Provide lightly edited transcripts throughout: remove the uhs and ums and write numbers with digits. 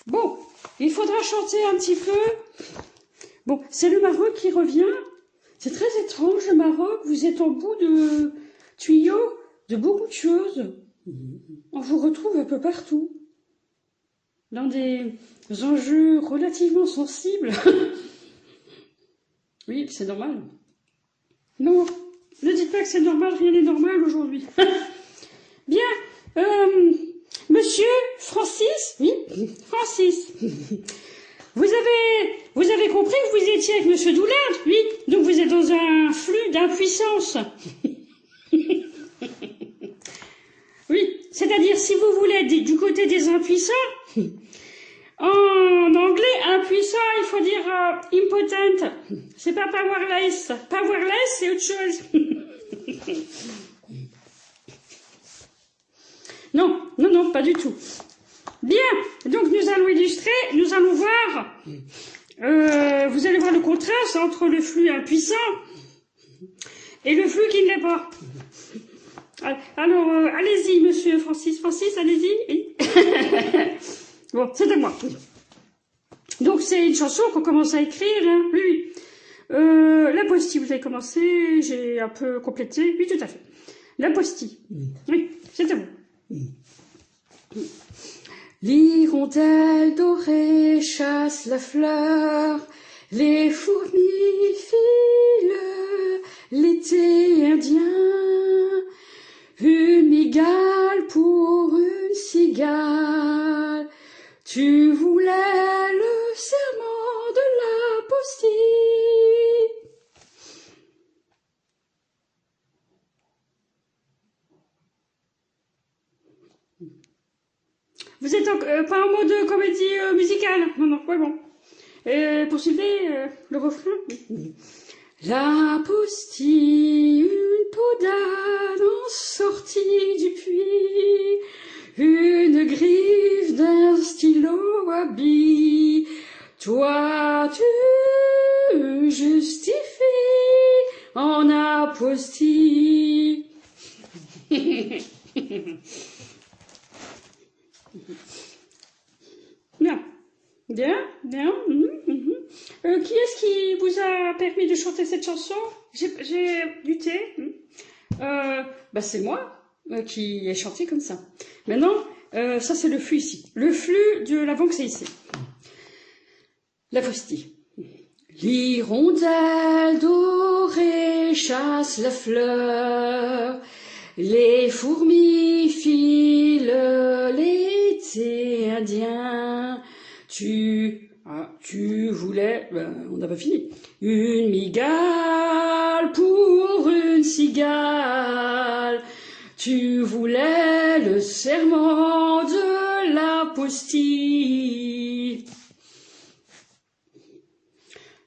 Bon, il faudra chanter un petit peu. Bon, c'est le Maroc qui revient. C'est très étrange, le Maroc. Vous êtes en bout de tuyau de beaucoup de choses. On vous retrouve un peu partout. Dans des enjeux relativement sensibles. Oui, c'est normal. Non, ne dites pas que c'est normal, rien n'est normal aujourd'hui. Bien, monsieur Francis, oui, Francis, vous avez compris que vous étiez avec monsieur Doulard, oui, donc vous êtes dans un flux d'impuissance. Oui, c'est-à-dire si vous voulez être du côté des impuissants, en anglais, impuissant, il faut dire impotent. C'est pas powerless. Powerless, c'est autre chose. Non, non, non, pas du tout. Bien, donc nous allons illustrer, nous allons voir, vous allez voir le contraste entre le flux impuissant et le flux qui ne l'est pas. Alors, allez-y, monsieur Francis. Francis, allez-y. Bon, c'est à moi. Donc, c'est une chanson qu'on commence à écrire, hein. Oui. La postille, vous avez commencé, j'ai un peu complété. Oui, tout à fait. La postille. Oui, c'est à vous. L'hirondelle dorée chasse la fleur, les fourmis filent l'été indien, une migale pour une cigale. Tu voulais le serment de la postille. Vous êtes pas en mode comédie musicale? Non, non, ouais, bon. Poursuivez le refrain. La postille, une peau d'âne en sortie du puits, une griffe d'un stylo habille. Toi, tu justifies en apostille. Bien, bien, bien. Qui est-ce qui vous a permis de chanter cette chanson? J'ai lutté. Bah c'est moi qui ai chanté comme ça. Maintenant, ça c'est le flux ici. Le flux de l'avant que c'est ici. La postille. L'hirondelle dorée chasse la fleur, les fourmis filent l'été indien. Tu voulais, on n'a pas fini, une migale pour une cigale. Tu voulais le serment de la postille.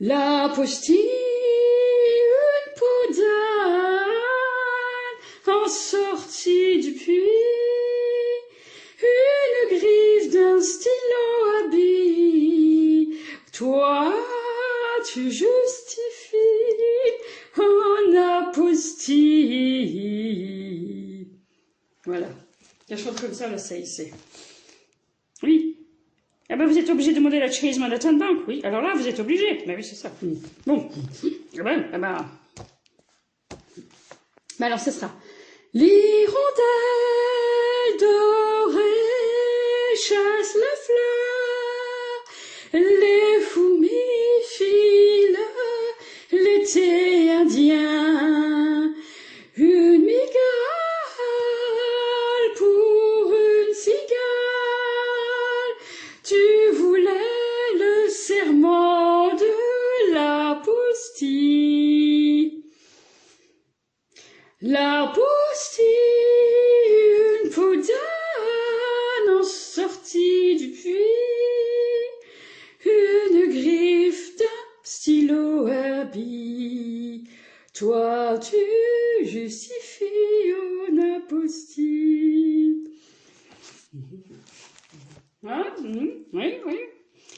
La postille, une peau d'âne en sortie du puits, une griffe d'un stylo habille. Toi, tu justifies en apostille. Voilà. La chante comme ça, là, c'est. Oui. Ah ben vous êtes obligé de demander la Chase Manhattan Bank, oui. Alors là, vous êtes obligé. Ben oui, c'est ça. Bon. Ah ben. Ben alors, ce sera. L'hirondelle dorée chasse la fleur, les fourmis filent l'été indien, une migale pour une cigale. Tu voulais le serment de la postille. La postille, une peau d'âne en sortie du puits, une griffe d'un stylo habille. Toi, tu justifies en apostille. Hein? Oui, oui.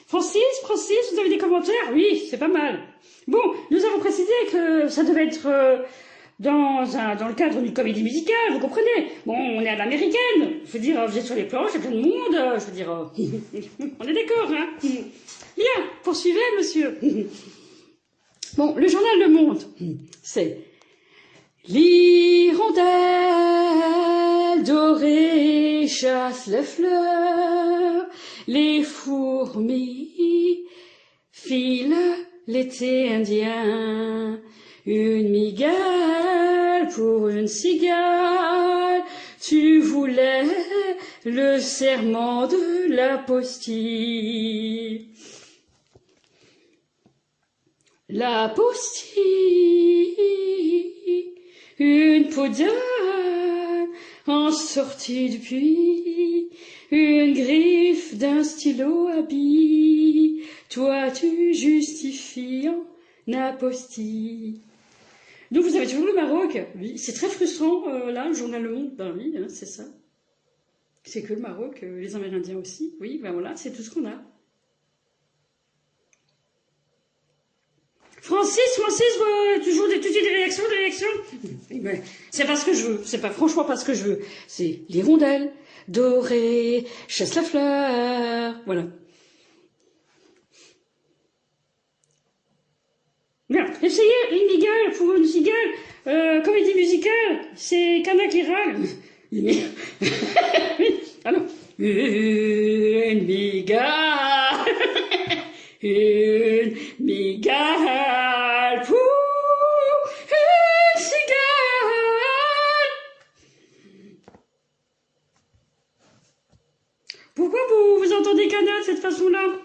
Francis, vous avez des commentaires? Oui, c'est pas mal. Bon, nous avons précisé que ça devait être dans le cadre d'une comédie musicale, vous comprenez? Bon, on est à l'américaine. Je veux dire, vous êtes sur les planches, il y a plein de monde. Je veux dire, on est d'accord, hein? Bien, poursuivez, monsieur. Bon, le journal Le Monde, c'est l'hirondelle dorée chasse les fleurs, les fourmis filent l'été indien, une migale pour une cigale, tu voulais le serment de l'apostille. L'apostille, une peau d'âne en sortie du puits, une griffe d'un stylo habille, toi tu justifies en apostille. Donc vous avez toujours le Maroc. Oui, c'est très frustrant, là, le journal Le Monde. Ben oui, hein, c'est ça. C'est que le Maroc, les Amérindiens aussi. Oui, ben voilà, c'est tout ce qu'on a. Francis, toujours des réactions. Mais c'est pas ce que je veux. C'est pas franchement pas ce que je veux. C'est l'hirondelle dorée chasse la fleur. Voilà. Bien. Essayez une migale pour une cigale. Comédie musicale. C'est Cana qui râle. Oui. Alors. Une migale. Une migale pour une cigale. Pourquoi vous entendez Cana de cette façon-là?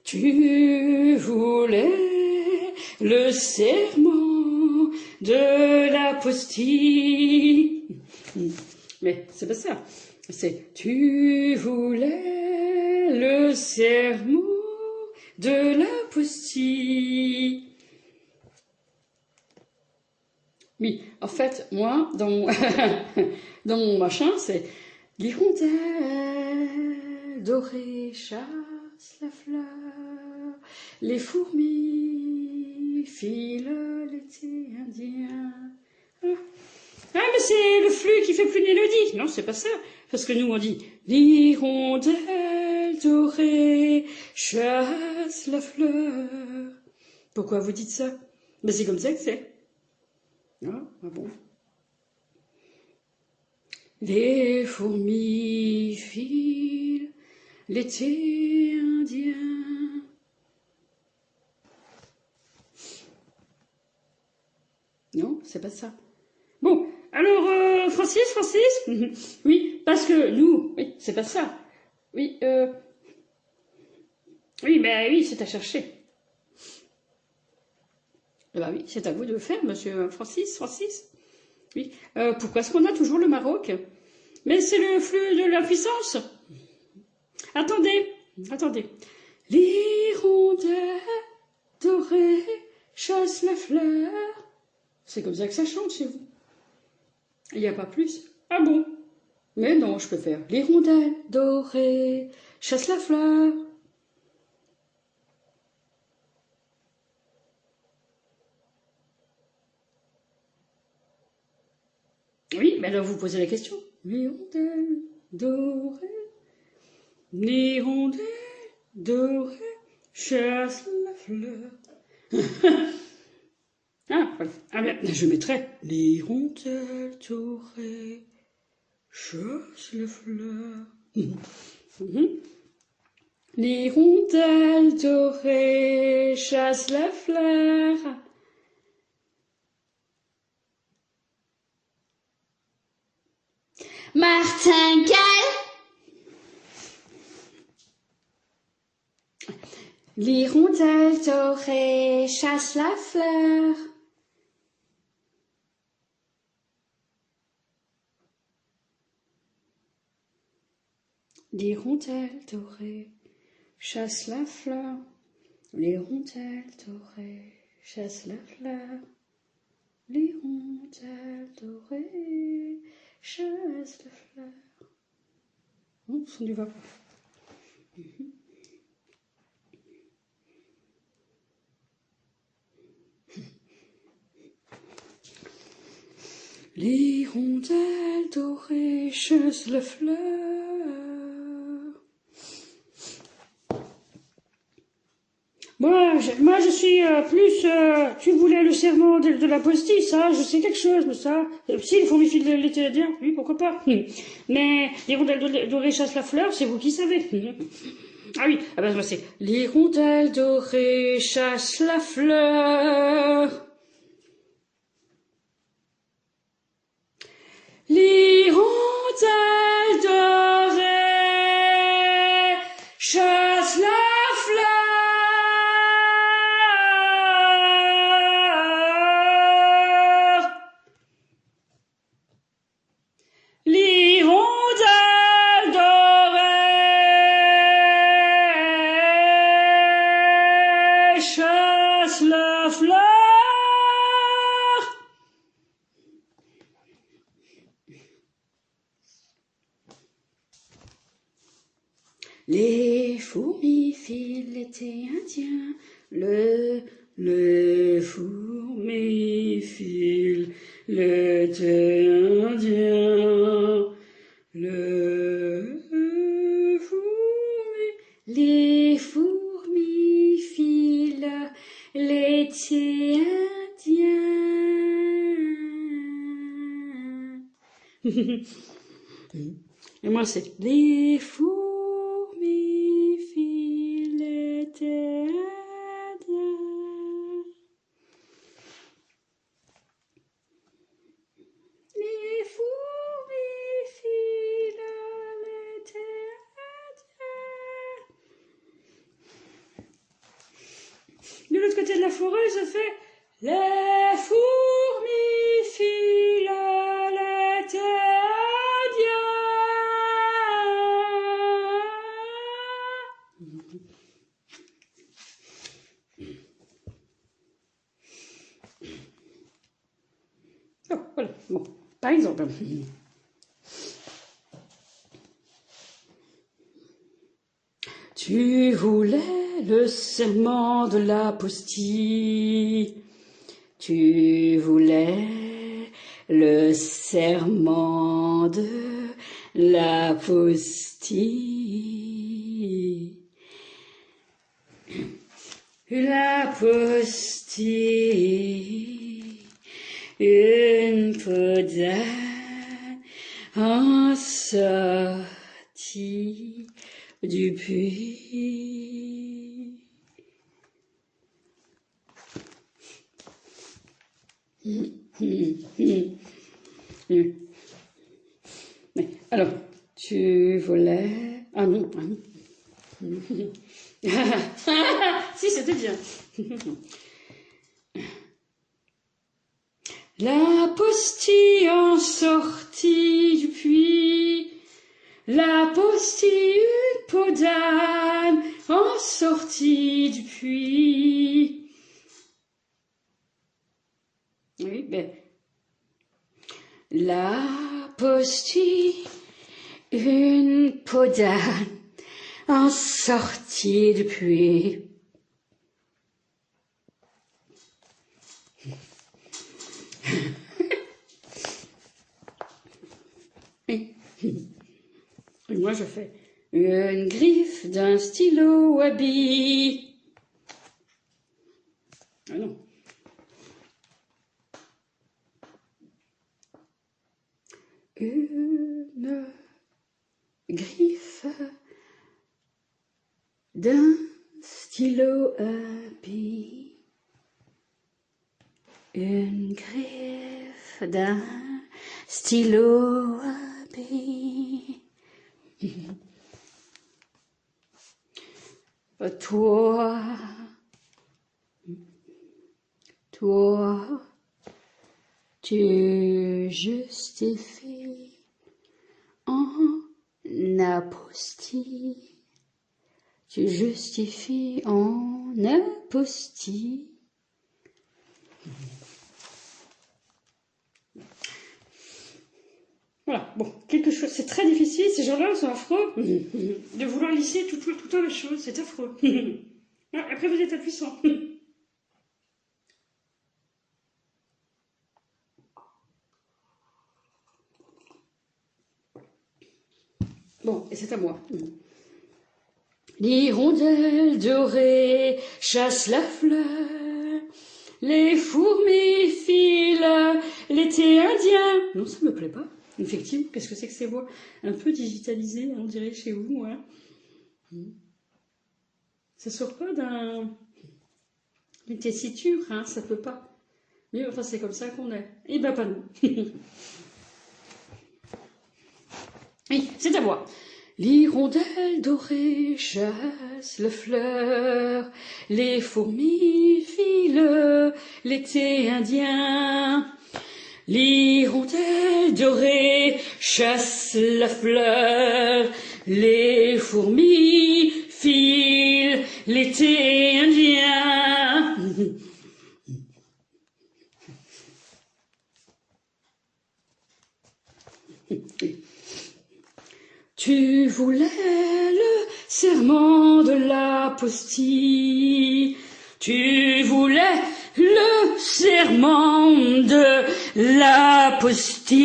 Tu voulais le serment de l'apostille. Mais c'est pas ça. C'est tu voulais le serment de l'apostille. Oui, en fait, moi, dans mon, dans mon machin, c'est l'hirondelle dorée chasse la fleur, les fourmis filent l'été indien. Ah, mais c'est le flux qui fait plus de mélodie. Non, c'est pas ça. Parce que nous, on dit l'hirondelle dorée chasse la fleur. Pourquoi vous dites ça? Ben, c'est comme ça que c'est. Ah bon. Les fourmis filent l'été indien. Non, c'est pas ça. Bon, alors, Francis oui, parce que nous, oui, c'est pas ça. Oui, oui, ben oui, c'est à chercher. Eh ben oui, c'est à vous de le faire, monsieur Francis. Oui. Pourquoi est-ce qu'on a toujours le Maroc? Mais c'est le flux de la puissance. Attendez. L'hirondelle dorée chasse la fleur. C'est comme ça que ça chante chez vous. Il n'y a pas plus. Ah bon? Mais non, je peux faire l'hirondelle dorée chasse la fleur. Oui, mais alors vous posez la question. L'hirondelle dorée, chasse la fleur. Ah, voilà. Ah bien, je mettrai l'hirondelle dorée, chasse la fleur. L'hirondelle dorée chasse la fleur. Martingale. L'hirondelle dorée chasse la fleur. L'hirondelle dorée chasse la fleur. L'hirondelle dorée chasse la fleur. L'hirondelle dorée chasse la fleur. Oh, ça ne va pas. L'hirondelle dorée chasse la fleur. Moi, je suis plus... tu voulais le serment de la postille, ça, je sais quelque chose, mais ça... Si, les fourmis filent l'été indien, oui, pourquoi pas. Mais l'hirondelle dorée chasse la fleur, c'est vous qui savez. Ah oui, ah ben, c'est... L'hirondelle dorée chasse la fleur. L'hirondelle dorée chasse la fleur. L'hirondelle dorée chasse la fleur. Les fourmis filent l'été indien, les fourmis filent l'été indien, les fourmis filent l'été indien. Et moi c'est les fourmis filent l'été indien. Les fourmis filent l'été indien. De l'autre côté de la forêt, ça fait les fourmis filent l'été indien. Oh, voilà, bon, par exemple. Tu voulais le serment de la postille. Tu voulais le serment de la postille. La postille, une peau d'âne en sortie du puits. Mais alors, tu voulais... Ah non, ah non. Si, c'était bien. La postille en sortie du puits, la postille une peau d'âne en sortie du puits. Oui, ben... La postille une peau d'âne en sortie du puits. Et moi je fais une griffe d'un stylo à billes. Ah non. Une griffe d'un stylo à billes. Une griffe d'un stylo à billes. Toi, tu justifies en apostille. Tu justifies en apostille. Voilà, bon, quelque chose, c'est très difficile, ces gens-là sont affreux, de vouloir lisser tout le temps la chose, c'est affreux. Après, vous êtes impuissant. Bon, et c'est à moi. L'hirondelle dorée chasse la fleur, les fourmis filent l'été indien. Non, ça me plaît pas. Effectivement, qu'est-ce que c'est que ces voix un peu digitalisées, on dirait chez vous, hein. Ça sort pas d'une tessiture, hein, ça peut pas. Mais enfin, c'est comme ça qu'on est. Eh ben, pas nous. Oui, c'est à moi. L'hirondelle dorée chasse le fleur, les fourmis filent l'été indien. L'hirondelle dorée chasse la fleur, les fourmis filent l'été indien. Tu voulais le serment de l'apostille, tu voulais le serment de l'apostille.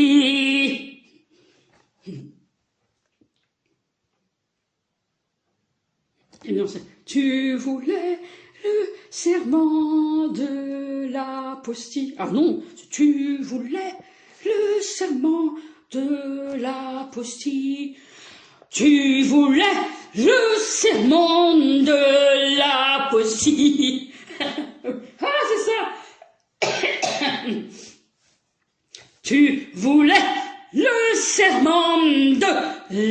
Et non, tu voulais le serment de l'apostille. Ah non, tu voulais le serment de l'apostille. Tu voulais le serment de l'apostille. Ah, c'est ça. Tu voulais le serment de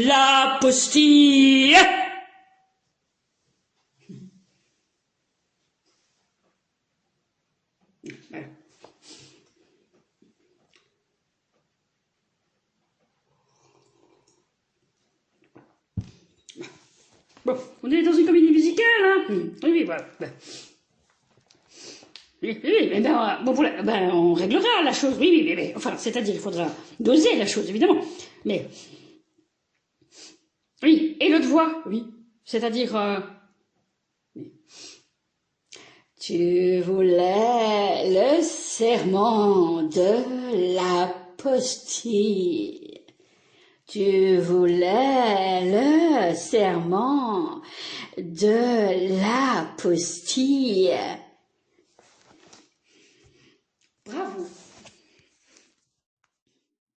l'apostille. Bon, on est dans une comédie musicale, hein. Oui, voilà. Oui, ben, bon, voilà, ben, on réglera la chose, oui, mais enfin, c'est-à-dire, il faudra doser la chose, évidemment. Mais, oui, et l'autre voix, oui, c'est-à-dire, tu voulais le serment de l'apostille. Tu voulais le serment de l'apostille.